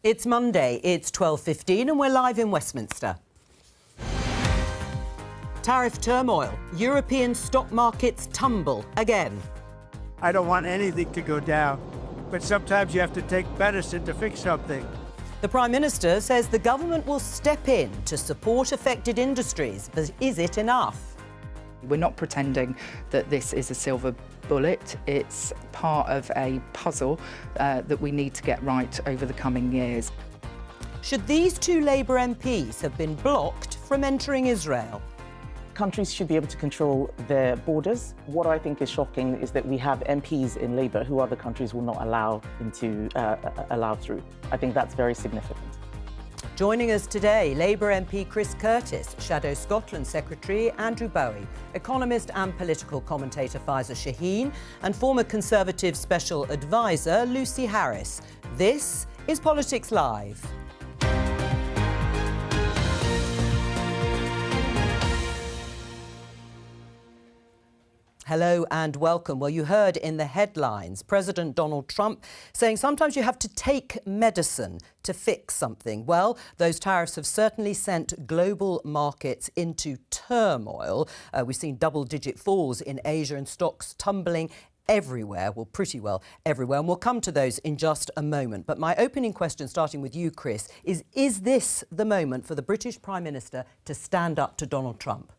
It's Monday, it's 12:15 and we're live in Westminster. Tariff turmoil. European stock markets tumble again. I don't want anything to go down, but sometimes you have to take medicine to fix something. The Prime Minister says the government will step in to support affected industries, but is it enough? We're not pretending that this is a silver bullet. It's part of a puzzle that we need to get right over the coming years. Should these two Labour MPs have been blocked from entering Israel? Countries should be able to control their borders. What I think is shocking is that we have MPs in Labour who other countries will not allow through. I think that's very significant. Joining us today, Labour MP Chris Curtis, Shadow Scotland Secretary Andrew Bowie, economist and political commentator Faiza Shaheen, and former Conservative Special Advisor Lucy Harris. This is Politics Live. Hello and welcome. Well, you heard in the headlines President Donald Trump saying sometimes you have to take medicine to fix something. Well, those tariffs have certainly sent global markets into turmoil. We've seen double-digit falls in Asia and stocks tumbling everywhere, well, pretty well everywhere, and we'll come to those in just a moment. But my opening question, starting with you, Chris, is this the moment for the British Prime Minister to stand up to Donald Trump?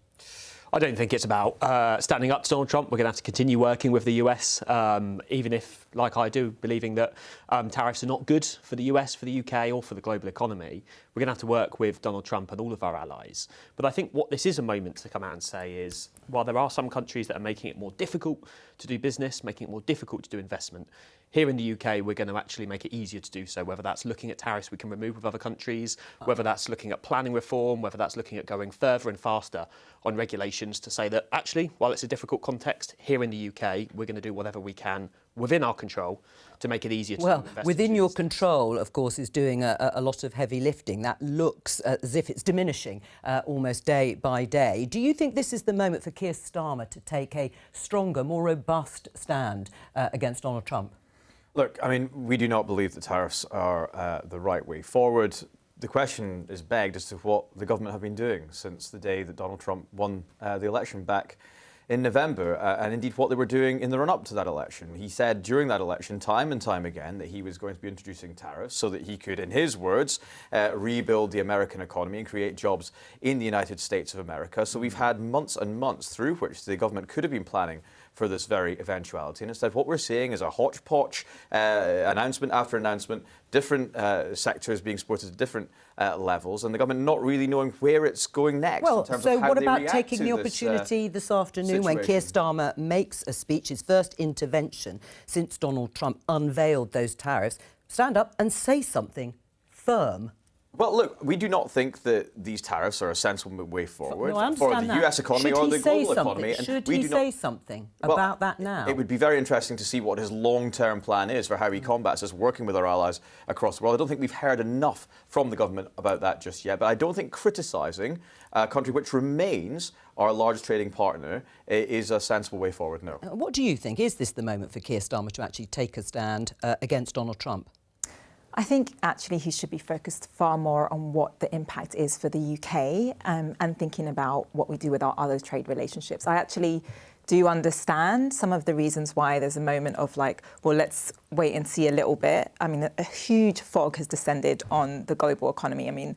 I don't think it's about standing up to Donald Trump. We're going to have to continue working with the US, even if, like I do, believing that tariffs are not good for the US, for the UK or for the global economy. We're going to have to work with Donald Trump and all of our allies. But I think what this is a moment to come out and say is, while there are some countries that are making it more difficult to do business, making it more difficult to do investment, here in the UK, we're going to actually make it easier to do so, whether that's looking at tariffs we can remove with other countries, whether that's looking at planning reform, whether that's looking at going further and faster on regulations to say that actually, while it's a difficult context, here in the UK, we're going to do whatever we can within our control to make it easier to do investment. Well, within your control, of course, is doing a lot of heavy lifting. That looks as if it's diminishing almost day by day. Do you think this is the moment for Keir Starmer to take a stronger, more robust stand against Donald Trump? Look, I mean, we do not believe that tariffs are the right way forward. The question is begged as to what the government have been doing since the day that Donald Trump won the election back in November, and indeed what they were doing in the run-up to that election. He said during that election, time and time again, that he was going to be introducing tariffs so that he could, in his words, rebuild the American economy and create jobs in the United States of America. So we've had months and months through which the government could have been planning for this very eventuality. And instead, what we're seeing is a hodgepodge, announcement after announcement, different sectors being supported at different levels, and the government not really knowing where it's going next. Well, in terms so of how what they about react taking to the opportunity this afternoon when Keir Starmer makes a speech, his first intervention since Donald Trump unveiled those tariffs, stand up and say something firm? Well, look, we do not think that these tariffs are a sensible way forward for the US economy or the global economy. Should he say something about that now? It would be very interesting to see what his long-term plan is for how he combats this, working with our allies across the world. I don't think we've heard enough from the government about that just yet, but I don't think criticising a country which remains our largest trading partner is a sensible way forward, no. What do you think? Is this the moment for Keir Starmer to actually take a stand against Donald Trump? I think actually he should be focused far more on what the impact is for the UK and thinking about what we do with our other trade relationships. I actually do understand some of the reasons why there's a moment of like, well, let's wait and see a little bit. I mean, a huge fog has descended on the global economy. I mean,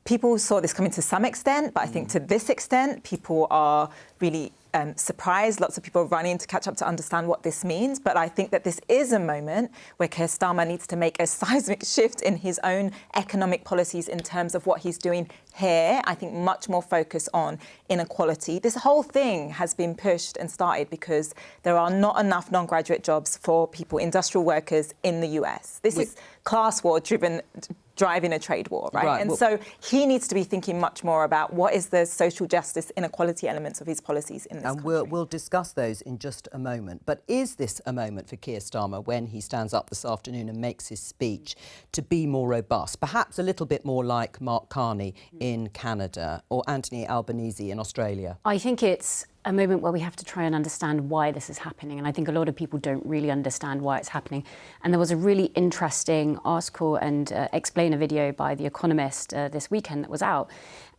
people saw this coming to some extent, but I think to this extent, people are really surprised. Lots of people running to catch up to understand what this means. But I think that this is a moment where Keir Starmer needs to make a seismic shift in his own economic policies in terms of what he's doing here. I think much more focus on inequality. This whole thing has been pushed and started because there are not enough non-graduate jobs for people, industrial workers in the US. This is class war driving a trade war, right? And so he needs to be thinking much more about what is the social justice inequality elements of his policies in this country. And we'll discuss those in just a moment. But is this a moment for Keir Starmer when he stands up this afternoon and makes his speech to be more robust, perhaps a little bit more like Mark Carney in Canada or Anthony Albanese in Australia? I think it's a moment where we have to try and understand why this is happening. And I think a lot of people don't really understand why it's happening. And there was a really interesting article and explainer video by The Economist this weekend that was out.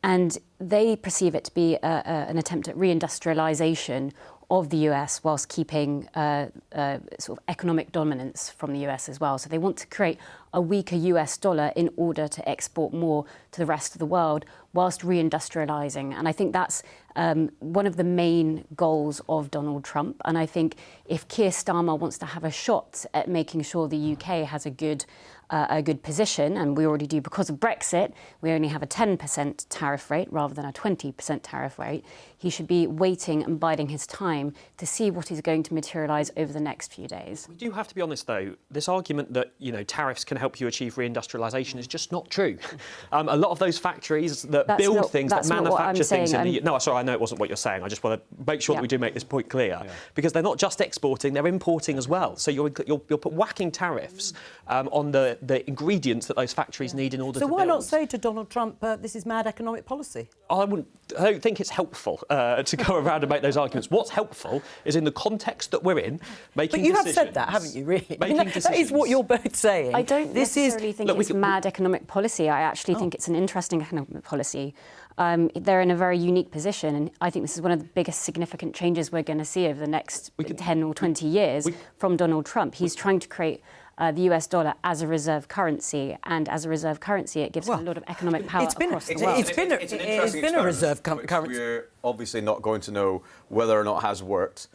And they perceive it to be an attempt at reindustrialization of the US whilst keeping sort of economic dominance from the US as well. So they want to create a weaker US dollar in order to export more to the rest of the world whilst reindustrializing. And I think that's one of the main goals of Donald Trump. And I think if Keir Starmer wants to have a shot at making sure the UK has a good position, and we already do because of Brexit, we only have a 10% tariff rate rather than a 20% tariff rate, he should be waiting and biding his time to see what is going to materialise over the next few days. We do have to be honest, though. This argument that, tariffs can help you achieve reindustrialisation is just not true. A lot of those factories that build things, that manufacture things in the... No, sorry, I know it wasn't what you're saying. I just want to make sure that we do make this point clear. Yeah. Because they're not just exporting, they're importing as well. So you're whacking tariffs on the ingredients that those factories need in order to build. So why not say to Donald Trump, this is mad economic policy? I don't think it's helpful to go around and make those arguments. What's helpful is in the context that we're in, making decisions. But you have said that, haven't you, really? That is what you're both saying. I don't necessarily think it's mad economic policy. I actually think it's an interesting economic policy. They're in a very unique position, and I think this is one of the biggest significant changes we're going to see over the next 10 or 20 years from Donald Trump. He's trying to create the US dollar as a reserve currency, and as a reserve currency, it gives him a lot of economic power across the world. It's been a reserve currency. We're obviously not going to know whether or not it has worked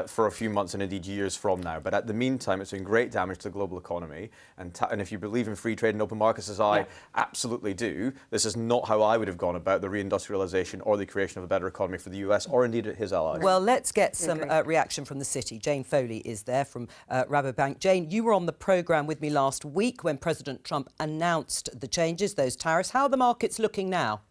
for a few months and indeed years from now. But at the meantime, it's doing great damage to the global economy. And if you believe in free trade and open markets, as I absolutely do, this is not how I would have gone about the reindustrialisation or the creation of a better economy for the US or indeed his allies. Well, let's get some reaction from the city. Jane Foley is there from Rabobank. Jane, you were on the programme with me last week when President Trump announced the changes, those tariffs. How are the markets looking now?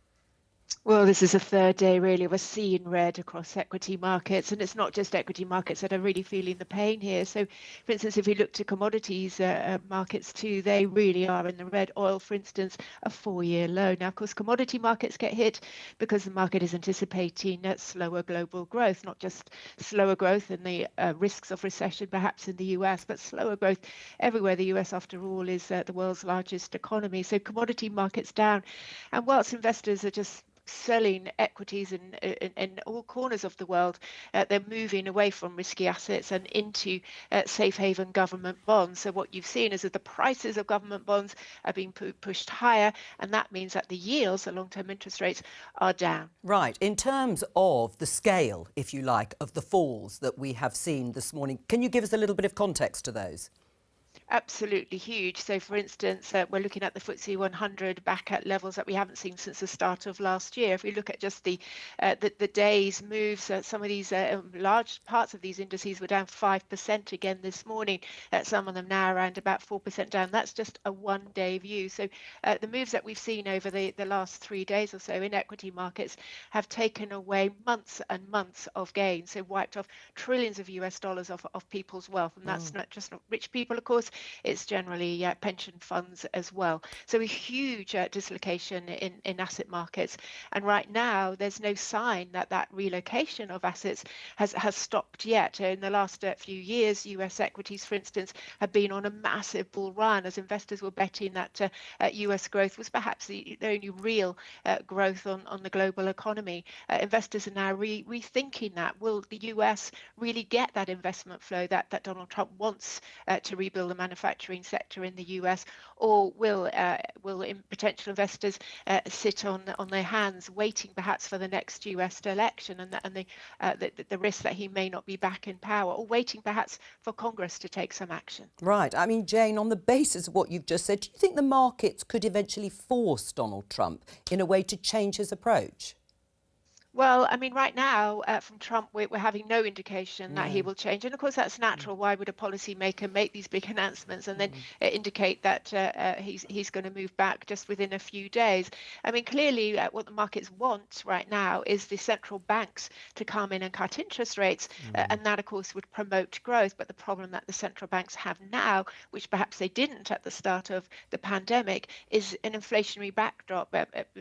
Well, this is a third day, really, of a sea in red across equity markets. And it's not just equity markets that are really feeling the pain here. So, for instance, if we look to commodities markets too, they really are in the red. Oil, for instance, a 4-year low. Now, of course, commodity markets get hit because the market is anticipating slower global growth, not just slower growth and the risks of recession perhaps in the US, but slower growth everywhere. The US, after all, is the world's largest economy. So commodity markets down. And whilst investors are just selling equities in all corners of the world, they're moving away from risky assets and into safe haven government bonds. So what you've seen is that the prices of government bonds are being pushed higher, and that means that the yields, the long-term interest rates, are down. Right. In terms of the scale, if you like, of the falls that we have seen this morning, can you give us a little bit of context to those? Absolutely huge. So, for instance, we're looking at the FTSE 100 back at levels that we haven't seen since the start of last year. If we look at just the day's moves, some of these large parts of these indices were down 5% again this morning. Some of them now around about 4% down. That's just a one-day view. So the moves that we've seen over the last 3 days or so in equity markets have taken away months and months of gains. So wiped off trillions of US dollars of people's wealth. And that's not just rich people, of course. It's generally pension funds as well. So a huge dislocation in asset markets. And right now, there's no sign that that relocation of assets has stopped yet. In the last few years, US equities, for instance, have been on a massive bull run as investors were betting that US growth was perhaps the only real growth on the global economy. Investors are now rethinking that. Will the US really get that investment flow that Donald Trump wants to rebuild the manufacturing sector in the US, or will potential investors sit on their hands, waiting perhaps for the next US election and the risk that he may not be back in power, or waiting perhaps for Congress to take some action? Right. I mean, Jane, on the basis of what you've just said, do you think the markets could eventually force Donald Trump in a way to change his approach? Well, I mean, right now, from Trump, we're having no indication that he will change. And of course, that's natural. Why would a policymaker make these big announcements and then indicate that he's going to move back just within a few days? I mean, clearly, what the markets want right now is the central banks to come in and cut interest rates. And that, of course, would promote growth. But the problem that the central banks have now, which perhaps they didn't at the start of the pandemic, is an inflationary backdrop.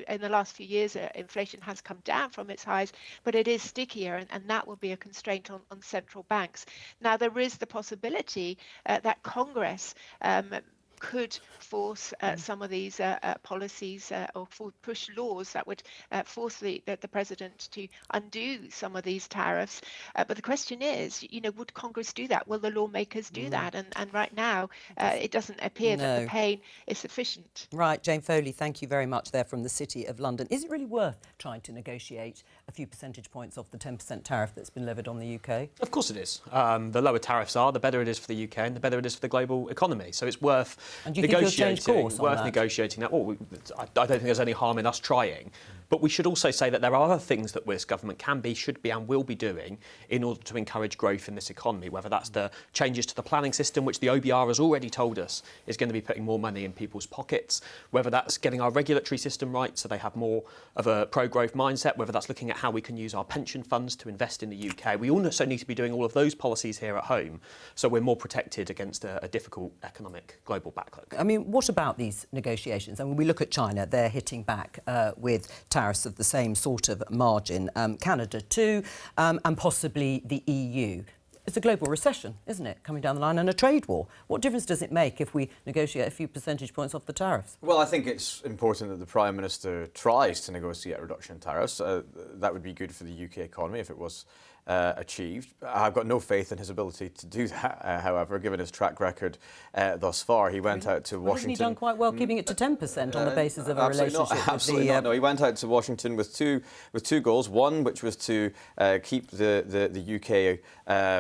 In the last few years, inflation has come down from its highs, but it is stickier, and that will be a constraint on central banks. Now, there is the possibility that Congress could force some of these policies or push laws that would force the president to undo some of these tariffs. But the question is, would Congress do that? Will the lawmakers do that? And right now, it doesn't appear that the pain is sufficient. Right, Jane Foley, thank you very much there from the City of London. Is it really worth trying to negotiate a few percentage points off the 10% tariff that's been levied on the UK? Of course it is. The lower tariffs are, the better it is for the UK and the better it is for the global economy. So it's worth negotiating that. Well, I don't think there's any harm in us trying. But we should also say that there are other things that this government can be, should be and will be doing in order to encourage growth in this economy, whether that's the changes to the planning system, which the OBR has already told us is going to be putting more money in people's pockets, whether that's getting our regulatory system right so they have more of a pro-growth mindset, whether that's looking at how we can use our pension funds to invest in the UK. We also need to be doing all of those policies here at home so we're more protected against a difficult economic global backlog. I mean, what about these negotiations? I mean, we look at China, they're hitting back with tariffs of the same sort of margin, Canada too, and possibly the EU. It's a global recession, isn't it, coming down the line, and a trade war. What difference does it make if we negotiate a few percentage points off the tariffs? Well, I think it's important that the Prime Minister tries to negotiate a reduction in tariffs. That would be good for the UK economy if it was achieved. I've got no faith in his ability to do that, however, given his track record thus far. He went out to Washington... Hasn't he done quite well keeping it to 10% on the basis of a relationship absolutely not. No, he went out to Washington with two goals. One, which was to keep the UK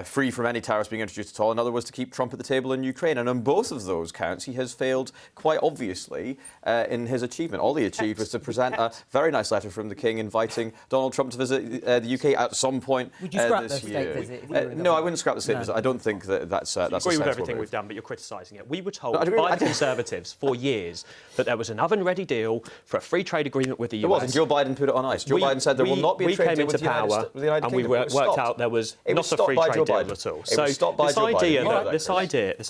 free from any tariffs being introduced at all. Another was to keep Trump at the table in Ukraine. And on both of those counts, he has failed quite obviously in his achievement. All he achieved was to present a very nice letter from the King inviting Donald Trump to visit the UK at some point this year. No, I wouldn't scrap the state visit. I don't think that's a agree with everything we've done, but you're criticising it. We were told by the Conservatives for years that there was an oven-ready deal for a free trade agreement with the US. There was, and Joe Biden put it on ice. Joe Biden said there will not be a trade deal with the United States. And we worked out there was not a free trade deal at all. So this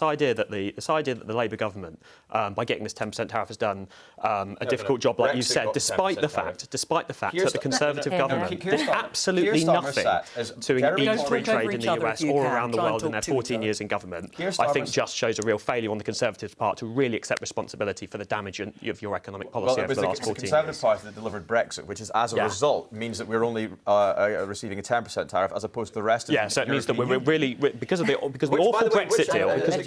idea that the Labour government, by getting this 10% tariff, has done a difficult job, like you said, despite the fact that the Conservative government did absolutely nothing to ease free trade in the US or around the world in their 14 years in government, I think just shows a real failure on the Conservative part to really accept responsibility for the damage of your economic policy over the last 14 years. It was the Conservative Party that delivered Brexit, which is, as a result, means that we're only receiving a 10% tariff as opposed to the rest of the so it means that we're really, because of the awful Brexit deal, because of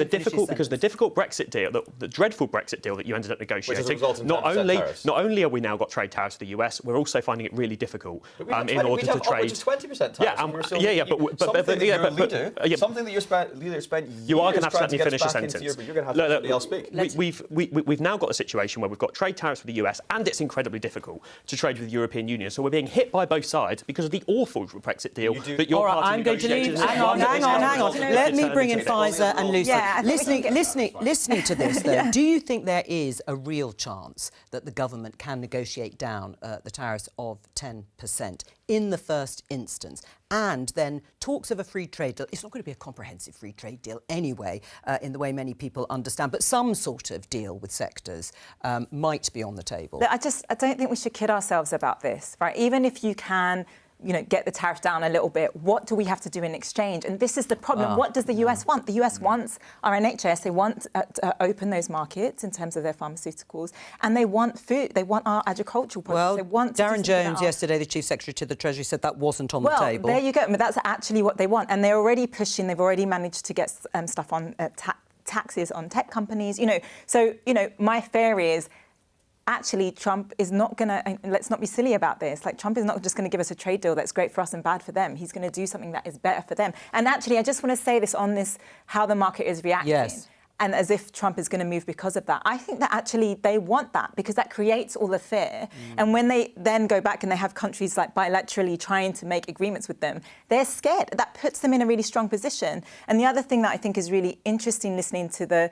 the difficult Brexit deal, the dreadful Brexit deal that you ended up negotiating, not only have we now got trade tariffs to the US, we're also finding it really difficult in order to trade. 20% tariffs. Something that your leader spent years you are going to have to let me finish a sentence. sentence. You're going to have to let somebody else speak. We've now got a situation where we've got trade tariffs with the US, and it's incredibly difficult to trade with the European Union. So we're being hit by both sides because of the awful Brexit deal that your party I'm going to leave. Hang on. Let me bring in Pfizer and Lucy. Listening to this, though, do you think there is a real chance that the government can negotiate down the tariffs of 10% in the first instance? And then talks of a free trade deal. It's not going to be a comprehensive free trade deal anyway, in the way many people understand, but some sort of deal with sectors might be on the table. I don't think we should kid ourselves about this, right? Even if you can, get the tariff down a little bit, what do we have to do in exchange? And this is the problem. What does the US want? The US wants our NHS. They want to open those markets in terms of their pharmaceuticals, and they want food. They want our agricultural products. They want Darren Jones yesterday, the Chief Secretary to the Treasury, said that wasn't on the table. Well, there you go. But that's actually what they want, and they're already pushing. They've already managed to get stuff on taxes on tech companies. So my fear is, actually, Trump is not going to, let's not be silly about this, Trump is not just going to give us a trade deal that's great for us and bad for them. He's going to do something that is better for them. And actually, I just want to say this on this, how the market is reacting. Yes. And as if Trump is going to move because of that. I think that actually they want that because that creates all the fear. And when they then go back and they have countries bilaterally trying to make agreements with them, they're scared. That puts them in a really strong position. And the other thing that I think is really interesting listening to the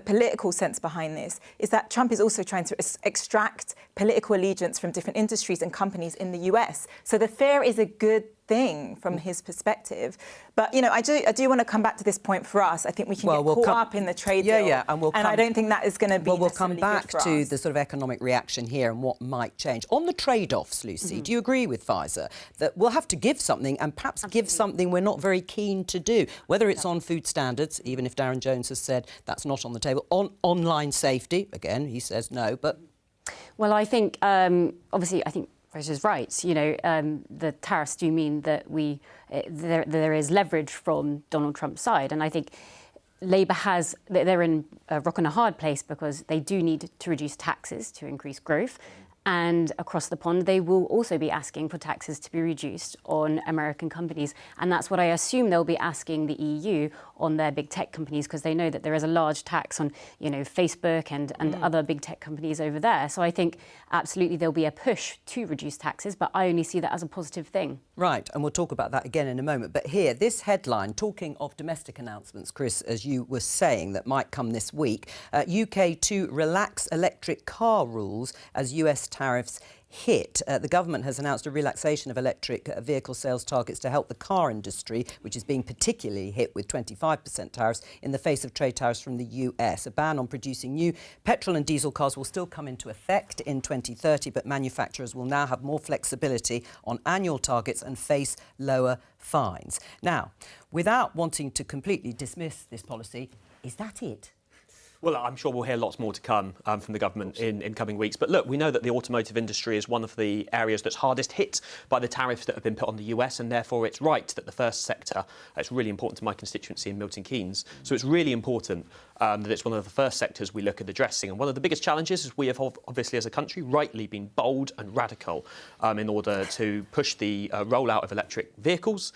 political sense behind this is that Trump is also trying to extract political allegiance from different industries and companies in the US. So the fear is a good thing from his perspective. But, you know, I do want to come back to this point for us. I think we can get caught up in the trade deal. Yeah, and I don't think that is going to be we'll come back to us. the sort of economic reaction here and what might change. On the trade-offs, Lucy, do you agree with Pfizer that we'll have to give something and perhaps give something we're not very keen to do, whether it's on food standards, even if Darren Jones has said that's not on the table, on online safety, again, he says no, but... Well, I think, obviously, I think Fraser's right. You know, the tariffs do mean that there is leverage from Donald Trump's side. And I think Labour they're in a rock and a hard place because they do need to reduce taxes to increase growth. And across the pond, they will also be asking for taxes to be reduced on American companies. And that's what I assume they'll be asking the EU on their big tech companies, because they know that there is a large tax on, you know, Facebook and other big tech companies over there. So I think absolutely there'll be a push to reduce taxes, but I only see that as a positive thing. Right, and we'll talk about that again in a moment. But here, this headline, talking of domestic announcements, Chris, as you were saying, that might come this week, UK to relax electric car rules as US tariffs hit. The government has announced a relaxation of electric vehicle sales targets to help the car industry, which is being particularly hit with 25% tariffs in the face of trade tariffs from the US. A ban on producing new petrol and diesel cars will still come into effect in 2030, but manufacturers will now have more flexibility on annual targets and face lower fines. Now, without wanting to completely dismiss this policy, is that it? Well, I'm sure we'll hear lots more to come from the government in coming weeks. But look, we know that the automotive industry is one of the areas that's hardest hit by the tariffs that have been put on the US, and therefore it's right that the first sector, it's really important to my constituency in Milton Keynes, so it's really important that it's one of the first sectors we look at addressing. And one of the biggest challenges is we have obviously as a country rightly been bold and radical in order to push the rollout of electric vehicles.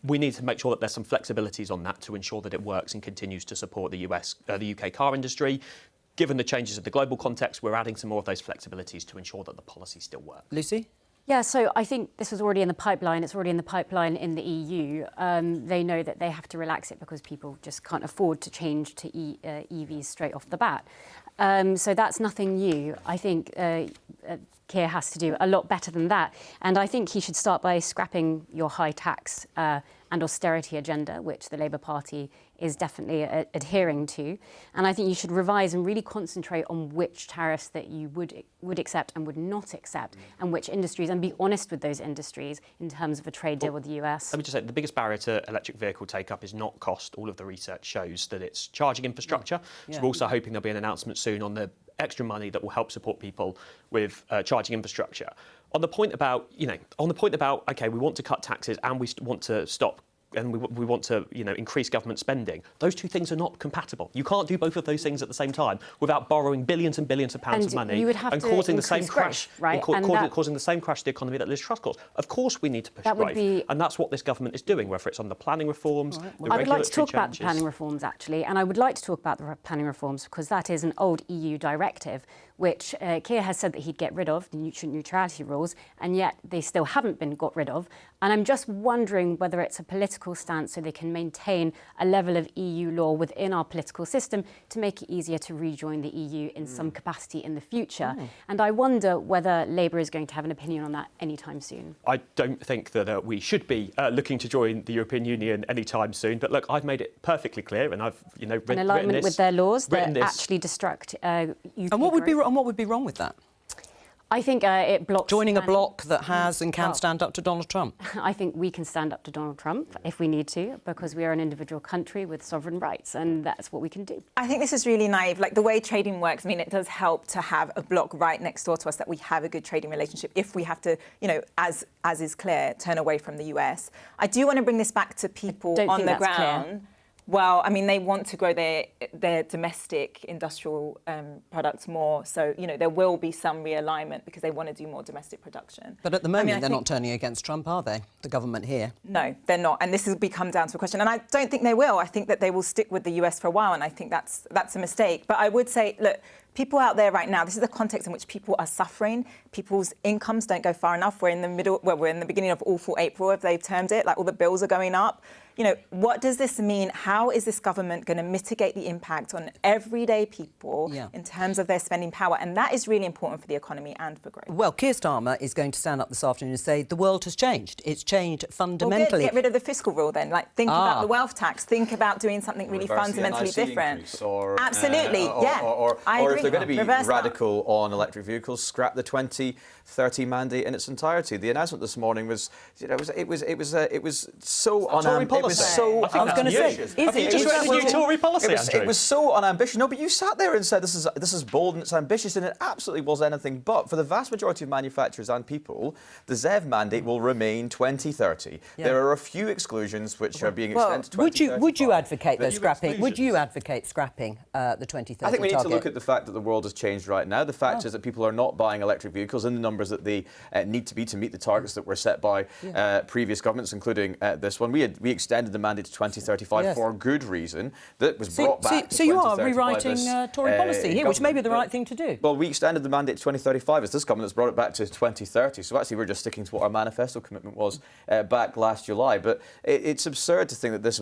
We need to make sure that there's some flexibilities on that to ensure that it works and continues to support the UK car industry. Given the changes of the global context, we're adding some more of those flexibilities to ensure that the policy still works. Lucy? Yeah, so I think this was already in the pipeline. It's already in the pipeline in the EU. They know that they have to relax it because people just can't afford to change to EVs straight off the bat. So that's nothing new. I think Keir has to do a lot better than that. And I think he should start by scrapping your high tax and austerity agenda, which the Labour Party is definitely adhering to. And I think you should revise and really concentrate on which tariffs that you would accept and would not accept, and which industries, and be honest with those industries in terms of a trade deal with the US. Let me just say, the biggest barrier to electric vehicle take-up is not cost. All of the research shows that it's charging infrastructure. So we're also hoping there'll be an announcement soon on the extra money that will help support people with charging infrastructure. On the point about, OK, we want to cut taxes and we want to stop and we want to, increase government spending. Those two things are not compatible. You can't do both of those things at the same time without borrowing billions and billions of pounds of money and causing the same crash, right? causing the same crash to the economy that Liz Truss caused. Of course, we need to push growth, and that's what this government is doing. Whether it's on the planning reforms, the regulatory I would like to talk changes. about the planning reforms actually, and I would like to talk about the planning reforms because that is an old EU directive which Keir has said that he'd get rid of, the nutrient neutrality rules, and yet they still haven't been got rid of. And I'm just wondering whether it's a political stance so they can maintain a level of EU law within our political system to make it easier to rejoin the EU in some capacity in the future. And I wonder whether Labour is going to have an opinion on that anytime soon. I don't think that we should be looking to join the European Union anytime soon. But look, I've made it perfectly clear, and I've written in alignment this, with their laws that this. actually destruct UK And what would be wrong with that? I think it blocks... Joining a bloc that has and can stand up to Donald Trump? I think we can stand up to Donald Trump if we need to, because we are an individual country with sovereign rights, and that's what we can do. I think this is really naive. Like, the way trading works, I mean, it does help to have a bloc right next door to us that we have a good trading relationship if we have to, as is clear, turn away from the US. I do want to bring this back to people on the ground. Clear. Well, I mean, they want to grow their domestic industrial products more. So, there will be some realignment because they want to do more domestic production. But at the moment, they're not turning against Trump, are they? The government here? No, they're not. And this will come down to a question. And I don't think they will. I think that they will stick with the US for a while. And I think that's a mistake. But I would say, look, people out there right now, this is the context in which people are suffering. People's incomes don't go far enough. We're in the beginning of Awful April, as they've termed it. Like, all the bills are going up. what does this mean? How is this government going to mitigate the impact on everyday people in terms of their spending power? And that is really important for the economy and for growth. Well, Keir Starmer is going to stand up this afternoon and say the world has changed. It's changed fundamentally. Well, get rid of the fiscal rule then. Like, think about the wealth tax. Think about doing something really fundamentally different. Absolutely, Or if they're going to be Reverse radical on electric vehicles, scrap the 2030 mandate in its entirety. The announcement this morning was, it was so unambitious. It was so I was going to say, is it just read the new Tory policy? It was so unambitious. No, but you sat there and said this is bold and it's ambitious, and it absolutely was anything but. For the vast majority of manufacturers and people, the ZEV mandate will remain 2030. There are a few exclusions which are being extended to 2035. Would you advocate those scrapping? Would you advocate scrapping the 2030 target? I think we need to look at the fact that the world has changed right now. The fact is that people are not buying electric vehicles in the numbers that they need to be to meet the targets that were set by previous governments, including this one. We extended the mandate to 2035 for good reason. That was brought back to 2035. So you are rewriting Tory policy here, which may be the right thing to do. Well, we extended the mandate to 2035. It's this government that's brought it back to 2030. So actually, we're just sticking to what our manifesto commitment was back last July. But it's absurd to think that this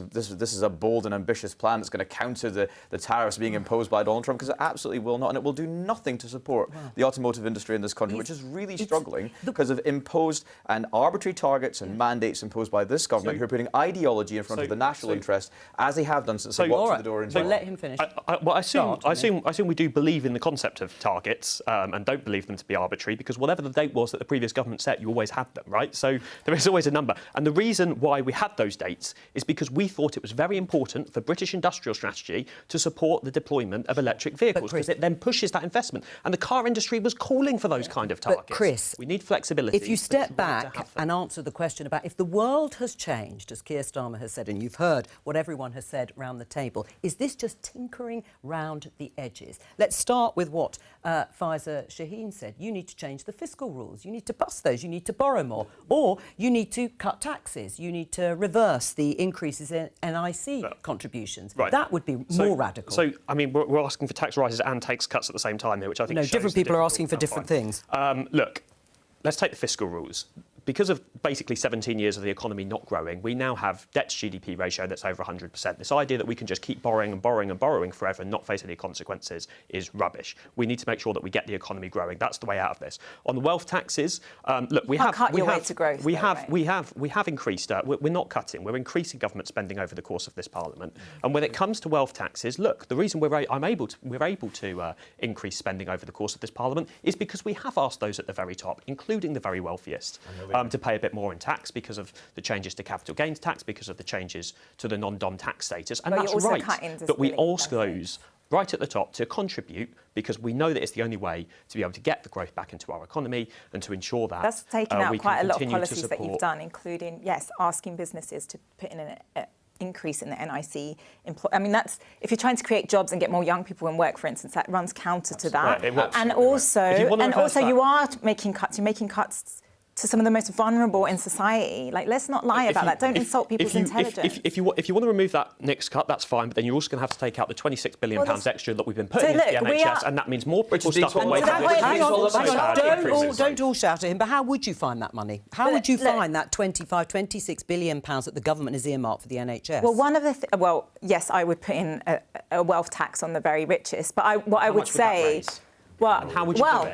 is a bold and ambitious plan that's going to counter the tariffs being imposed by Donald Trump, because it absolutely will not, and it will do nothing to support the automotive industry in this country, which is really struggling because of imposed and arbitrary targets and mandates imposed by this government, who are putting ideology in front of the national interest, as they have done since they walked through the door in July. Let him finish. I assume we do believe in the concept of targets and don't believe them to be arbitrary, because whatever the date was that the previous government set, you always had them, right? So there is always a number. And the reason why we had those dates is because we thought it was very important for British industrial strategy to support the deployment of electric vehicles, because it then pushes that investment. And the car industry was calling for those kind of targets. But Chris, we need flexibility. If you step back and answer the question about if the world has changed, as Keir Starmer has said, and you've heard what everyone has said round the table, is this just tinkering round the edges? Let's start with what Faiza Shaheen said. You need to change the fiscal rules. You need to bust those. You need to borrow more. Or you need to cut taxes. You need to reverse the increases in NIC contributions. Right. That would be more radical. So, I mean, we're asking for tax rises and tax cuts at the same time here, which I think shows different people are asking for different things. Look, let's take the fiscal rules. Because of basically 17 years of the economy not growing, we now have debt to GDP ratio that's over 100%. This idea that we can just keep borrowing and borrowing and borrowing forever and not face any consequences is rubbish. We need to make sure that we get the economy growing. That's the way out of this. On the wealth taxes, look, we have increased. We're not cutting. We're increasing government spending over the course of this Parliament. And when it comes to wealth taxes, look, the reason we're able to increase spending over the course of this Parliament is because we have asked those at the very top, including the very wealthiest, to pay a bit more in tax because of the changes to capital gains tax, because of the changes to the non-dom tax status. And that's right. But we ask those right at the top to contribute, because we know that it's the only way to be able to get the growth back into our economy and to ensure that that's taken out we quite can a lot of continue policies that you've done, including, asking businesses to put in an increase in the NIC. I mean, that's, if you're trying to create jobs and get more young people in work, for instance, that runs counter to that. And also you are making cuts. You're making cuts to some of the most vulnerable in society. Like, let's not lie about that. Don't insult people's intelligence. If you want to remove that next cut, that's fine, but then you're also going to have to take out the £26 billion extra that we've been putting into the NHS, and that means more people stuck on waiting lists. Don't all shout at him, but how would you find that money? How would you find that £26 billion that the government has earmarked for the NHS? Well, one of the... yes, I would put in a wealth tax on the very richest, but what I would say...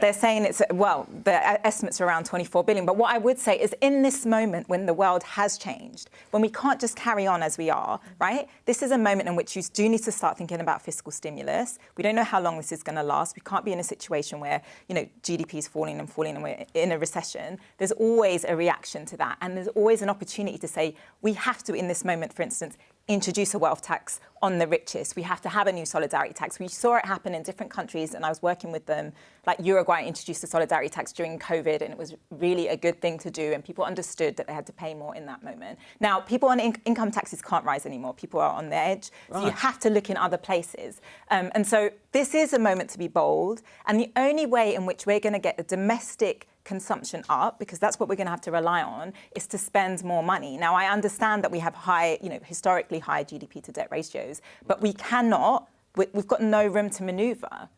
they're saying the estimates are around 24 billion. But what I would say is, in this moment when the world has changed, when we can't just carry on as we are, right? This is a moment in which you do need to start thinking about fiscal stimulus. We don't know how long this is going to last. We can't be in a situation where, GDP is falling and we're in a recession. There's always a reaction to that. And there's always an opportunity to say, we have to, in this moment, for instance, introduce a wealth tax on the richest. We have to have a new solidarity tax. We saw it happen in different countries, and I was working with them. Like Uruguay introduced a solidarity tax during COVID, and it was really a good thing to do, and people understood that they had to pay more in that moment. Now, people on income taxes can't rise anymore. People are on the edge. So you have to look in other places. And so this is a moment to be bold, and the only way in which we're going to get the domestic consumption up, because that's what we're going to have to rely on, is to spend more money. Now, I understand that we have high, historically high GDP to debt ratios, but we cannot, we've got no room to manoeuvre.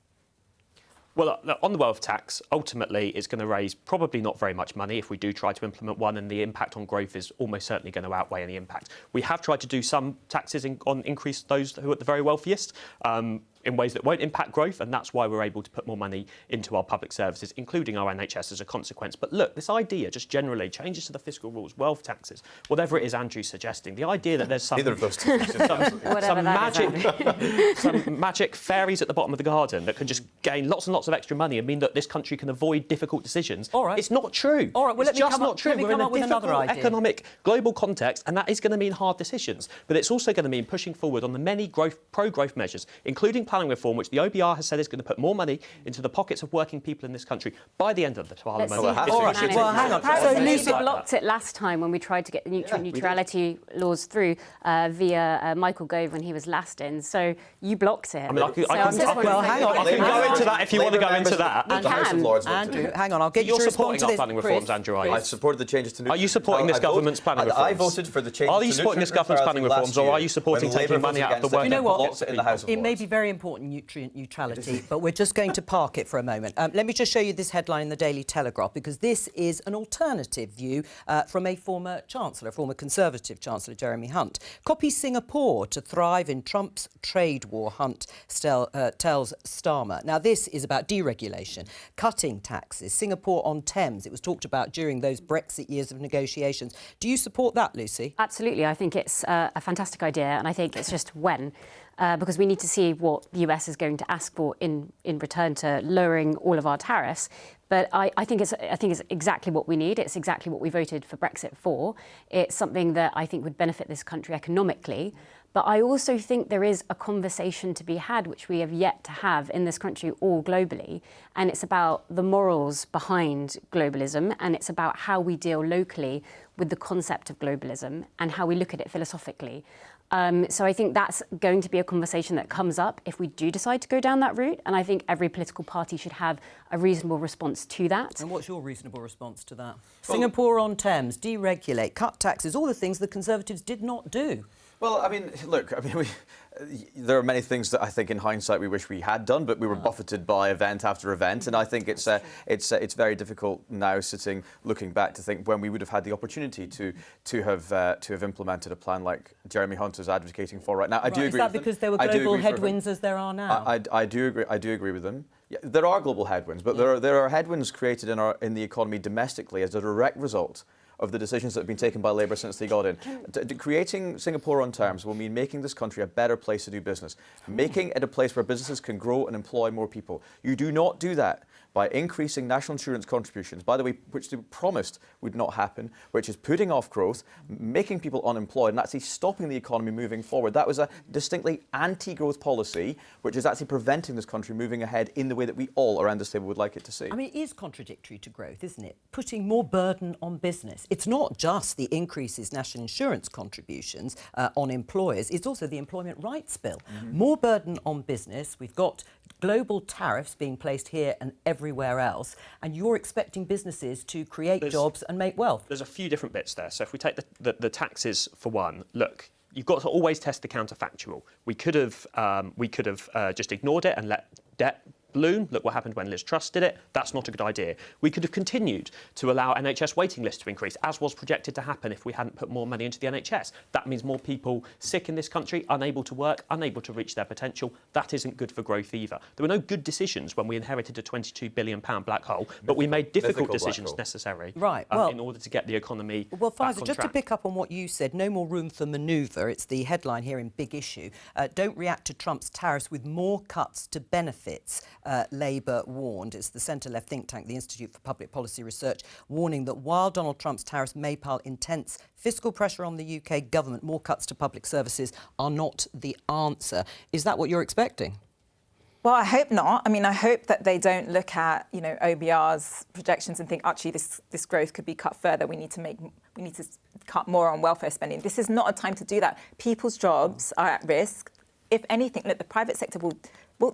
Well, on the wealth tax, ultimately it's going to raise probably not very much money if we do try to implement one, and the impact on growth is almost certainly going to outweigh any impact. We have tried to do some taxes on increase those who are the very wealthiest in ways that won't impact growth, and that's why we're able to put more money into our public services, including our NHS, as a consequence. But look, this idea, just generally, changes to the fiscal rules, wealth taxes, whatever it is Andrew's suggesting, the idea that there's some, Neither of those two. some magic fairies at the bottom of the garden that can just gain lots and lots of extra money and mean that this country can avoid difficult decisions. All right. It's not true. All right, well, it's just not true. We're in a difficult economic global context, and that is going to mean hard decisions. But it's also going to mean pushing forward on the many pro-growth measures, including planning reform, which the OBR has said is going to put more money into the pockets of working people in this country by the end of the Parliament. Well, hang on. So Labour blocked it last time when we tried to get the neutrality laws through via Michael Gove when he was last in. So you blocked it. I mean, well, hang on. I can go into that if you want to go into that. Andrew, hang on. I'll get you to respond to supporting our this. planning reforms, Andrew, are you? I supported the changes to... Are you supporting this government's planning reforms? I voted for the changes to... Are you supporting this government's planning reforms, or are you supporting taking money out of the working? You know what? It may be very important, nutrient neutrality, but we're just going to park it for a moment. Let me just show you this headline in the Daily Telegraph, because this is an alternative view from a former Chancellor, former Conservative Chancellor Jeremy Hunt. Copy Singapore to thrive in Trump's trade war hunt, tells Starmer. Now, this is about deregulation, cutting taxes, Singapore on Thames. It was talked about during those Brexit years of negotiations. Do you support that, Lucy? Absolutely. I think it's a fantastic idea, and I think it's just when. Because we need to see what the US is going to ask for in return to lowering all of our tariffs. But I think it's exactly what we need. It's exactly what we voted for Brexit for. It's something that I think would benefit this country economically. But I also think there is a conversation to be had, which we have yet to have in this country or globally. And it's about the morals behind globalism, and it's about how we deal locally with the concept of globalism and how we look at it philosophically. So I think that's going to be a conversation that comes up if we do decide to go down that route. And I think every political party should have a reasonable response to that. And what's your reasonable response to that? Well, Singapore on Thames, deregulate, cut taxes, all the things the Conservatives did not do. Well, I mean, look, there are many things that I think in hindsight we wish we had done, but we were buffeted by event after event, and I think it's very difficult now, looking back, to think when we would have had the opportunity to have implemented a plan like Jeremy Hunt is advocating for right now. I do agree. Is that because there were global headwinds as there are now? I do agree. I do agree with them. Yeah, there are global headwinds, but there are headwinds created in the economy domestically as a direct result of the decisions that have been taken by Labour since they got in. Creating Singapore on terms will mean making this country a better place to do business, making it a place where businesses can grow and employ more people. You do not do that by increasing national insurance contributions, by the way, which they promised would not happen, which is putting off growth, making people unemployed, and actually stopping the economy moving forward. That was a distinctly anti-growth policy, which is actually preventing this country moving ahead in the way that we all around this table would like it to see. I mean, it is contradictory to growth, isn't it? Putting more burden on business. It's not just the increases national insurance contributions on employers, it's also the Employment Rights Bill. More burden on business. We've got global tariffs being placed here and everywhere else, and you're expecting businesses to create jobs and make wealth. There's a few different bits there. So if we take the taxes for one, look, you've got to always test the counterfactual. We could have just ignored it and let debt balloon. Look what happened when Liz Truss did it. That's not a good idea. We could have continued to allow NHS waiting lists to increase, as was projected to happen if we hadn't put more money into the NHS. That means more people sick in this country, unable to work, unable to reach their potential. That isn't good for growth either. There were no good decisions when we inherited a £22 billion black hole, but we made difficult decisions necessary in order to get the economy back on Faisal, just track. to pick up on what you said, no more room for manoeuvre. It's the headline here in Big Issue. Don't react to Trump's tariffs with more cuts to benefits. Labour warned. It's the centre-left think tank, the Institute for Public Policy Research, warning that while Donald Trump's tariffs may pile intense fiscal pressure on the UK government, more cuts to public services are not the answer. Is that what you're expecting? Well, I hope not. I mean, I hope that they don't look at, OBR's projections and think, actually, this growth could be cut further. We need to cut more on welfare spending. This is not a time to do that. People's jobs are at risk. If anything, look, the private sector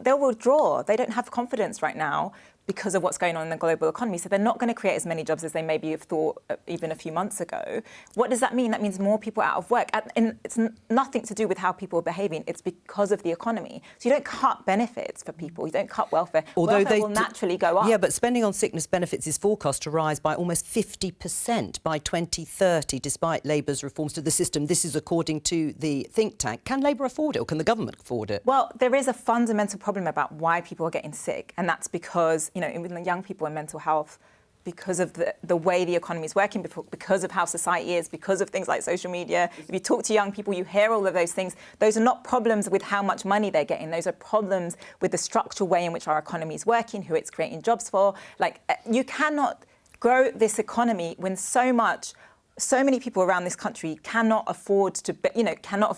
they'll withdraw. They don't have confidence right now. because of what's going on in the global economy. So they're not going to create as many jobs as they maybe have thought even a few months ago. What does that mean? That means more people out of work. And it's nothing to do with how people are behaving. It's because of the economy. So you don't cut benefits for people. You don't cut welfare. Although welfare will naturally go up. Yeah, but spending on sickness benefits is forecast to rise by almost 50% by 2030, despite Labour's reforms to the system. This is according to the think tank. Can Labour afford it, or can the government afford it? Well, there is a fundamental problem about why people are getting sick, and that's because, even the young people in mental health, because of the way the economy is working, because of how society is, because of things like social media. If you talk to young people, you hear all of those things. Those are not problems with how much money they're getting. Those are problems with the structural way in which our economy is working, who it's creating jobs for. You cannot grow this economy when so many people around this country cannot afford to eat, cannot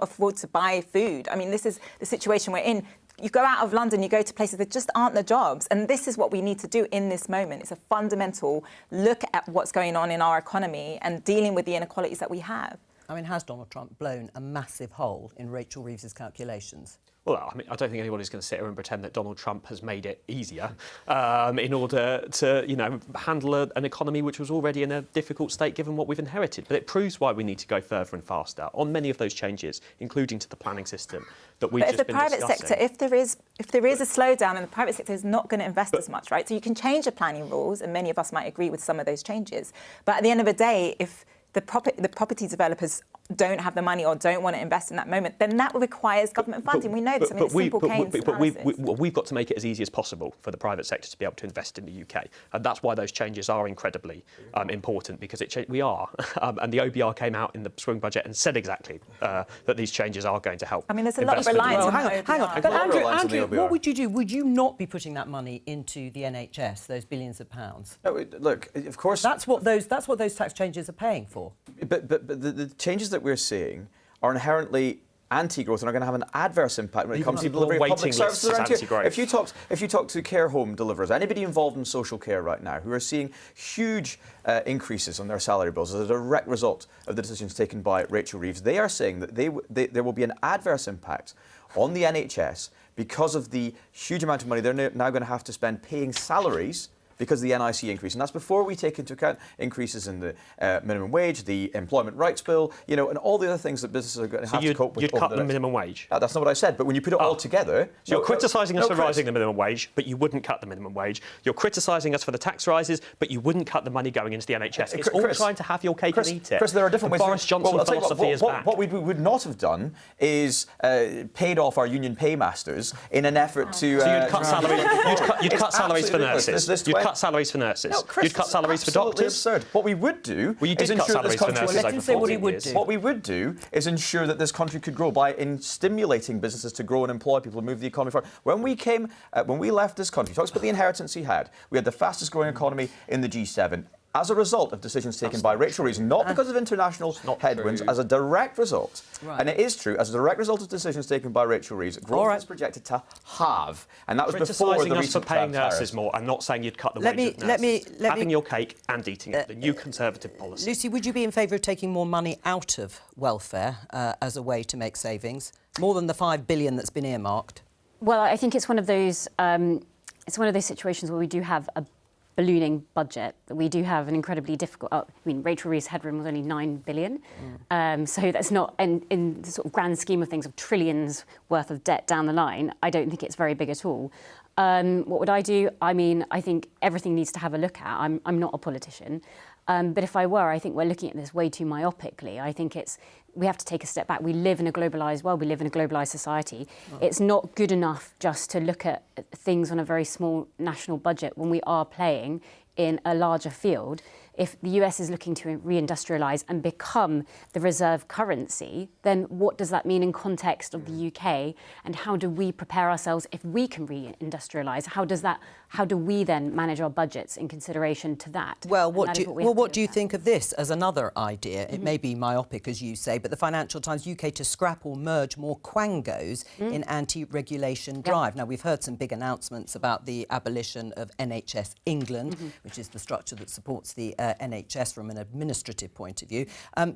afford to buy food. I mean, this is the situation we're in. You go out of London, you go to places that just aren't the jobs. And this is what we need to do in this moment. It's a fundamental look at what's going on in our economy and dealing with the inequalities that we have. I mean, has Donald Trump blown a massive hole in Rachel Reeves's calculations? Well, I mean, I don't think anybody's going to sit here and pretend that Donald Trump has made it easier in order to, handle an economy which was already in a difficult state given what we've inherited. But it proves why we need to go further and faster on many of those changes, including to the planning system that we've just been discussing. But if the private sector, if there is a slowdown, and the private sector is not going to invest as much, right? So you can change the planning rules, and many of us might agree with some of those changes. But at the end of the day, if the property developers don't have the money or don't want to invest in that moment, then that requires government funding. We know this. I mean, it's simple Keynes analysis. We've got to make it as easy as possible for the private sector to be able to invest in the UK. And that's why those changes are incredibly important, because we are. And the OBR came out in the spring budget and said exactly that these changes are going to help. I mean, there's a lot of reliance on the OBR. Hang on. But Andrew, what would you do? Would you not be putting that money into the NHS, those billions of pounds? No, look, of course... That's what those tax changes are paying for. But the changes that we're seeing are inherently anti-growth and are going to have an adverse impact when it comes to delivery of public services around here. If you talk to care home deliverers, anybody involved in social care right now, who are seeing huge increases on their salary bills as a direct result of the decisions taken by Rachel Reeves, they are saying that there will be an adverse impact on the NHS because of the huge amount of money they're now going to have to spend paying salaries because of the NIC increase. And that's before we take into account increases in the minimum wage, the employment rights bill, and all the other things that businesses are going to have to cope with. You'd cut the minimum wage? That's not what I said, but when you put it all together... So you're criticising us for rising the minimum wage, but you wouldn't cut the minimum wage. You're criticising us for the tax rises, but you wouldn't cut the money going into the NHS. It's all trying to have your cake and eat it. Chris, there are different ways... Boris Johnson philosophy is back. What we would not have done is paid off our union paymasters in an effort to... So you'd cut salaries. You'd cut salaries for nurses. You'd cut salaries for nurses. No, Chris, you'd cut salaries for doctors. Absurd. What we would do is ensure that this country... What we would do is ensure that this country could grow by stimulating businesses to grow and employ people and move the economy forward. When we left this country, talks about the inheritance we had the fastest growing economy in the G7. As a result of decisions taken by Rachel Reeves, not because of international headwinds, as a direct result. Right. And it is true, as a direct result of decisions taken by Rachel Reeves, growth is projected to halve. And that was before the recent us for paying nurses more. I'm not saying you'd cut the wages of nurses. Having your cake and eating it, the new Conservative policy. Lucy, would you be in favour of taking more money out of welfare as a way to make savings? More than the $5 billion that's been earmarked? Well, I think it's one of those situations where we do have a ballooning budget. We do have an incredibly difficult... Rachel Reeves' headroom was only $9 billion. So that's not, in the sort of grand scheme of things, of trillions worth of debt down the line, I don't think it's very big at all. What would I do? I think everything needs to have a look at. I'm not a politician. But if I were, I think we're looking at this way too myopically. I think we have to take a step back. We live in a globalised world. We live in a globalised society. It's not good enough just to look at things on a very small national budget when we are playing in a larger field. If the US is looking to reindustrialise and become the reserve currency, then what does that mean in context of the UK? And how do we prepare ourselves if we can reindustrialise? How do we then manage our budgets in consideration to that? Well, what do you think of this as another idea? It may be myopic, as you say, but the Financial Times UK to scrap or merge more Quangos in anti-regulation drive. Now, we've heard some big announcements about the abolition of NHS England, which is the structure that supports the NHS from an administrative point of view.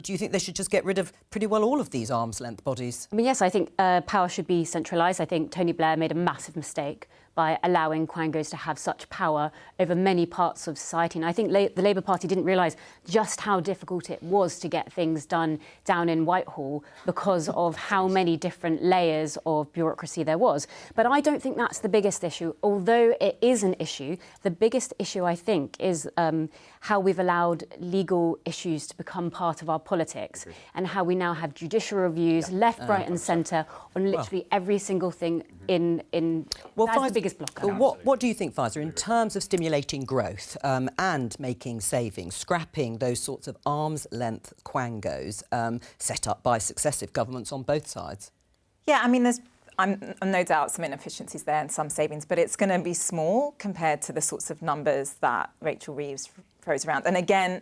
Do you think they should just get rid of pretty well all of these arm's-length bodies? Yes, I think power should be centralised. I think Tony Blair made a massive mistake by allowing Quangos to have such power over many parts of society. And I think the Labour Party didn't realise just how difficult it was to get things done down in Whitehall because of how many different layers of bureaucracy there was. But I don't think that's the biggest issue. Although it is an issue, the biggest issue, I think, is how we've allowed legal issues to become part of our politics and how we now have judicial reviews left, right and centre on literally every single thing in that's the biggest blocker. What do you think, Faisal, in terms of stimulating growth and making savings, scrapping those sorts of arm's-length quangos set up by successive governments on both sides? Yeah, I mean, there's no doubt some inefficiencies there and some savings, but it's going to be small compared to the sorts of numbers that Rachel Reeves throws around. And again,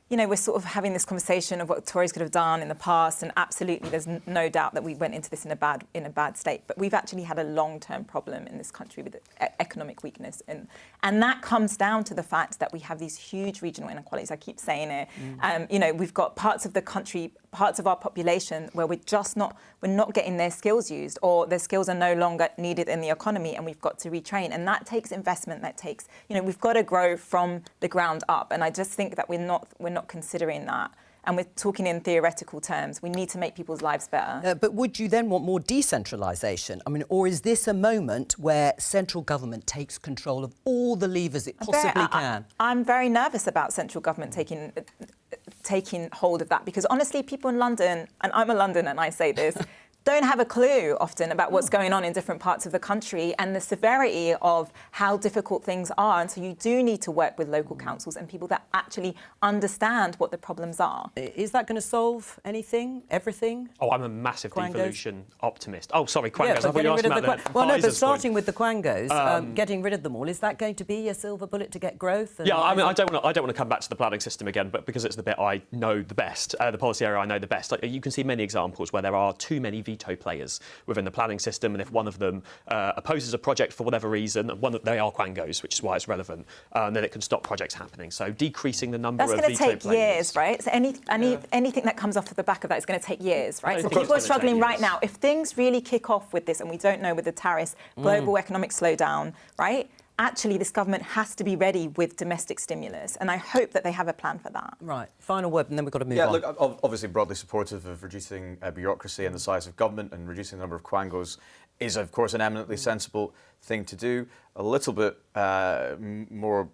you know, we're sort of having this conversation of what Tories could have done in the past, and absolutely there's no doubt that we went into this in a bad state. But we've actually had a long-term problem in this country with economic weakness, and that comes down to the fact that we have these huge regional inequalities. I keep saying it. You know, we've got parts of the country, parts of our population where we're not getting their skills used, or their skills are no longer needed in the economy, and we've got to retrain. And that takes investment. That takes, you know, we've got to grow from the ground up. And I just think that we're not considering that. And we're talking in theoretical terms. We need to make people's lives better. But would you then want more decentralisation? I mean, or is this a moment where central government takes control of all the levers it possibly can? I'm very nervous about central government taking hold of that, because honestly, people in London, and I'm a Londoner and I say this, don't have a clue often about what's going on in different parts of the country and the severity of how difficult things are. And so you do need to work with local councils and people that actually understand what the problems are. Is that going to solve anything, everything? Oh, I'm a massive Quangos? devolution optimist. Oh, sorry, Quangos. Yeah, I thought you were asking about the well, no, but Pfizer's starting point. with the Quangos, getting rid of them all, is that going to be a silver bullet to get growth? Yeah, I mean, I don't want to come back to the planning system again, but because it's the bit I know the best, the policy area I know the best. Like, you can see many examples where there are too many veto players within the planning system, and if one of them opposes a project for whatever reason, they are Quangos, which is why it's relevant, then it can stop projects happening. So decreasing the number of veto players. That's going to take years, right? So anything that comes off of the back of that is going to take years, right? So people are struggling right now. If things really kick off with this, and we don't know with the tariffs, global economic slowdown, right? Actually, this government has to be ready with domestic stimulus, and I hope that they have a plan for that. Right. Final word, and then we've got to move on. Yeah, look, obviously broadly supportive of reducing bureaucracy and the size of government, and reducing the number of Quangos is, of course, an eminently sensible thing to do. A little bit more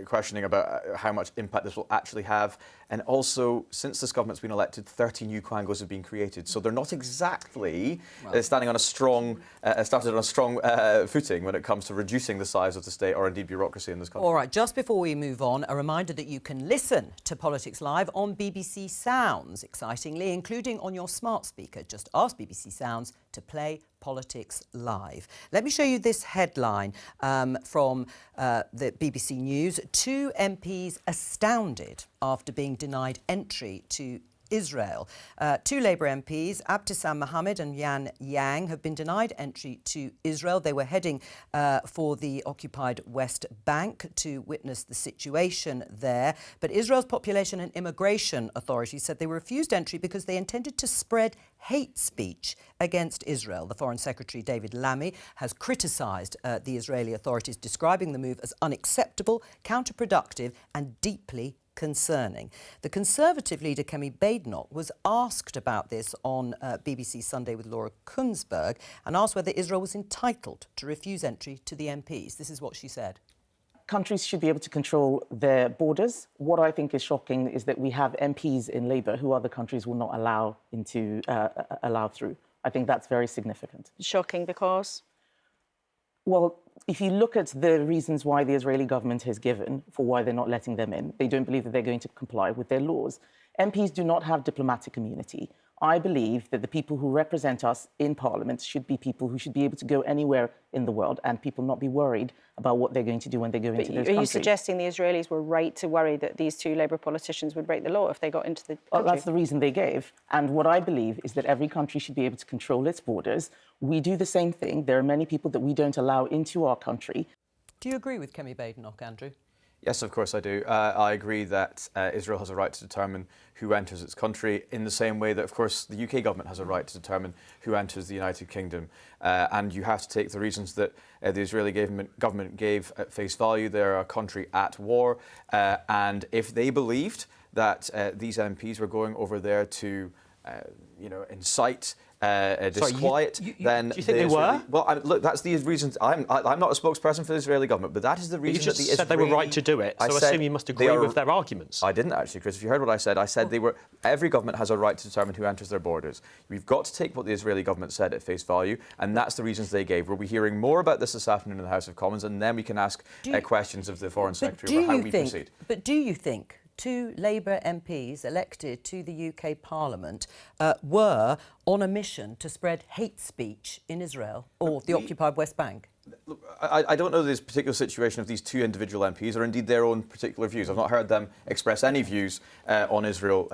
questioning about how much impact this will actually have. And also, since this government's been elected, 30 new Quangos have been created. So they're not exactly started on a strong footing when it comes to reducing the size of the state or indeed bureaucracy in this country. All right, just before we move on, a reminder that you can listen to Politics Live on BBC Sounds, excitingly, including on your smart speaker. Just ask BBC Sounds to play Politics Live. Let me show you this headline from the BBC News. 2 MPs astounded after being denied entry to Israel. 2 Labour MPs, Abtissam Mohammed and Yan Yang, have been denied entry to Israel. They were heading for the occupied West Bank to witness the situation there. But Israel's Population and Immigration Authorities said they were refused entry because they intended to spread hate speech against Israel. The Foreign Secretary, David Lammy, has criticised the Israeli authorities, describing the move as unacceptable, counterproductive and deeply concerning. The Conservative leader, Kemi Badenoch, was asked about this on BBC Sunday with Laura Kunsberg and asked whether Israel was entitled to refuse entry to the MPs. This is what she said. Countries should be able to control their borders. What I think is shocking is that we have MPs in Labour who other countries will not allow through. I think that's very significant. Shocking because? Well, if you look at the reasons why the Israeli government has given for why they're not letting them in, they don't believe that they're going to comply with their laws. MPs do not have diplomatic immunity. I believe that the people who represent us in Parliament should be people who should be able to go anywhere in the world and people not be worried about what they're going to do when they go into those countries. Are you suggesting the Israelis were right to worry that these 2 Labour politicians would break the law if they got into the country? Well, that's the reason they gave. And what I believe is that every country should be able to control its borders. We do the same thing. There are many people that we don't allow into our country. Do you agree with Kemi Badenoch, Andrew? Yes, of course I do. I agree that Israel has a right to determine who enters its country in the same way that, of course, the UK government has a right to determine who enters the United Kingdom. And you have to take the reasons that the Israeli government gave at face value. They're a country at war. And if they believed that these MPs were going over there to, incite disquiet, then do you think they were? Well, look, that's the reasons. I'm not a spokesperson for the Israeli government, but that is the reason. You just that the said they were right to do it, so I assume you must agree with their arguments. I didn't actually, Chris. If you heard what I said every government has a right to determine who enters their borders. We've got to take what the Israeli government said at face value, and that's the reasons they gave. We'll be hearing more about this afternoon in the House of Commons, and then we can ask questions of the Foreign Secretary about how we proceed. But do you think two Labour MPs elected to the UK Parliament were on a mission to spread hate speech in Israel or the occupied West Bank? Look, I don't know this particular situation of these two individual MPs or indeed their own particular views. I've not heard them express any views on Israel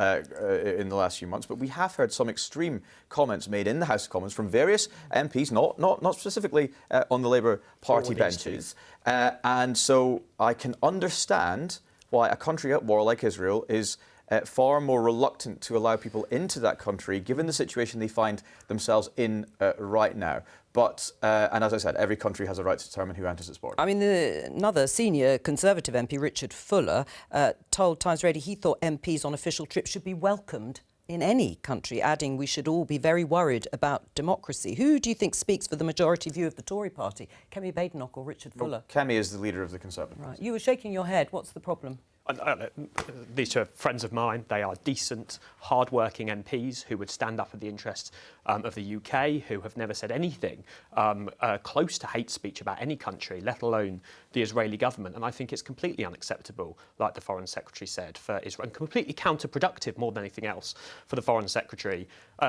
in the last few months, but we have heard some extreme comments made in the House of Commons from various MPs, not specifically on the Labour Party benches. And so I can understand why a country at war like Israel is far more reluctant to allow people into that country, given the situation they find themselves in right now. But, and as I said, every country has a right to determine who enters its border. I mean, another senior Conservative MP, Richard Fuller, told Times Radio he thought MPs on official trips should be welcomed in any country, adding we should all be very worried about democracy. Who do you think speaks for the majority view of the Tory party, Kemi Badenoch or Richard Fuller? Well, Kemi is the leader of the Conservative Party. Right. You were shaking your head. What's the problem? These two are friends of mine. They are decent, hard-working MPs who would stand up for the interests of the UK, who have never said anything close to hate speech about any country, let alone the Israeli government. And I think it's completely unacceptable, like the Foreign Secretary said, for Israel, and completely counterproductive more than anything else for the Foreign Secretary,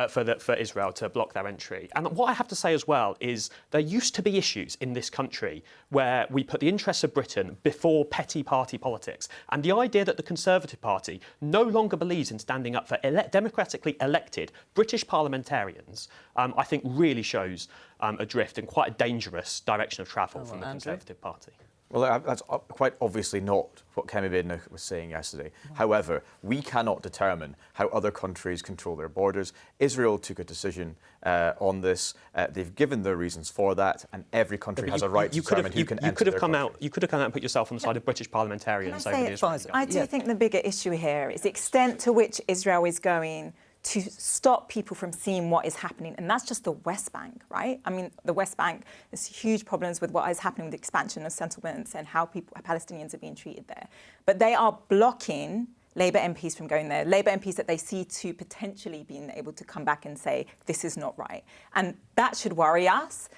for Israel to block their entry. And what I have to say as well is there used to be issues in this country where we put the interests of Britain before petty party politics. And the idea that the Conservative Party no longer believes in standing up for democratically elected British parliamentarians, I think really shows a drift and quite a dangerous direction of travel from the Conservative Party. Well, that's quite obviously not what Kemi Badenoch was saying yesterday. However, we cannot determine how other countries control their borders. Israel took a decision on this. They've given their reasons for that, and every country has a right to determine who can enter their country. You could have come out and put yourself on the side of British parliamentarians over the Israeli government. I do think the bigger issue here is the extent to which Israel is going to stop people from seeing what is happening. And that's just the West Bank, right? I mean, the West Bank, there's huge problems with what is happening with the expansion of settlements and how Palestinians are being treated there. But they are blocking Labour MPs from going there, Labour MPs that they see to potentially being able to come back and say, this is not right. And that should worry us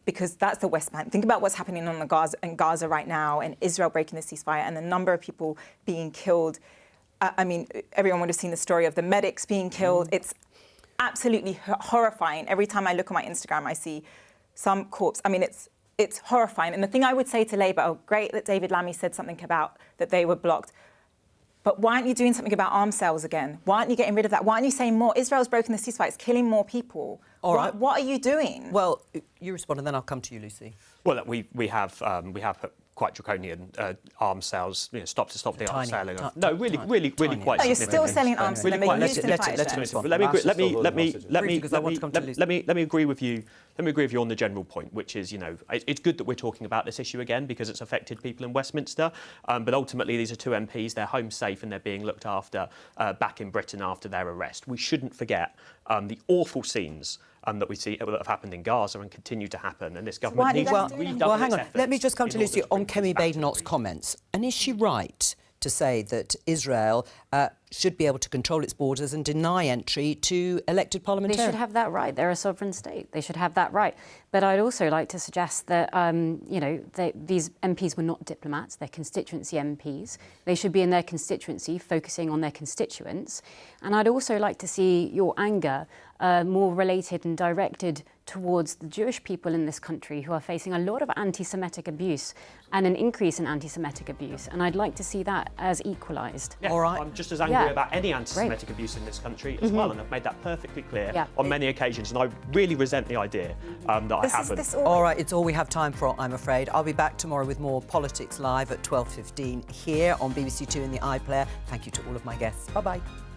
because that's the West Bank. Think about what's happening in Gaza right now and Israel breaking the ceasefire and the number of people being killed. I mean, everyone would have seen the story of the medics being killed. It's absolutely horrifying. Every time I look on my Instagram, I see some corpse. I mean, it's horrifying. And the thing I would say to Labour, oh, great that David Lammy said something about that they were blocked. But why aren't you doing something about arms sales again? Why aren't you getting rid of that? Why aren't you saying more? Israel's broken the ceasefire. It's killing more people. All right. What are you doing? Well, you respond and then I'll come to you, Lucy. Well, we have quite draconian arms sales, stop the arms selling. No, really quite. No, you're still selling arms to them. Let me agree with you. Let me agree with you on the general point, which is, it's good that we're talking about this issue again because it's affected people in Westminster. But ultimately, these are two MPs. They're home safe and they're being looked after back in Britain after their arrest. We shouldn't forget the awful scenes that we see that have happened in Gaza and continue to happen. And this government needs to redouble its efforts. Let me just come to Lucy on Kemi Badenoch's comments. And is she right to say that Israel should be able to control its borders and deny entry to elected parliamentarians? They should have that right. They're a sovereign state. They should have that right. But I'd also like to suggest that, these MPs were not diplomats. They're constituency MPs. They should be in their constituency, focusing on their constituents. And I'd also like to see your anger more related and directed towards the Jewish people in this country who are facing a lot of anti-Semitic abuse and an increase in anti-Semitic abuse. And I'd like to see that as equalised. Yeah, all right. I'm just as angry about any anti-Semitic abuse in this country as well, and I've made that perfectly clear on many occasions. And I really resent the idea that I haven't. All right, it's all we have time for, I'm afraid. I'll be back tomorrow with more Politics Live at 12:15 here on BBC Two in the iPlayer. Thank you to all of my guests. Bye-bye.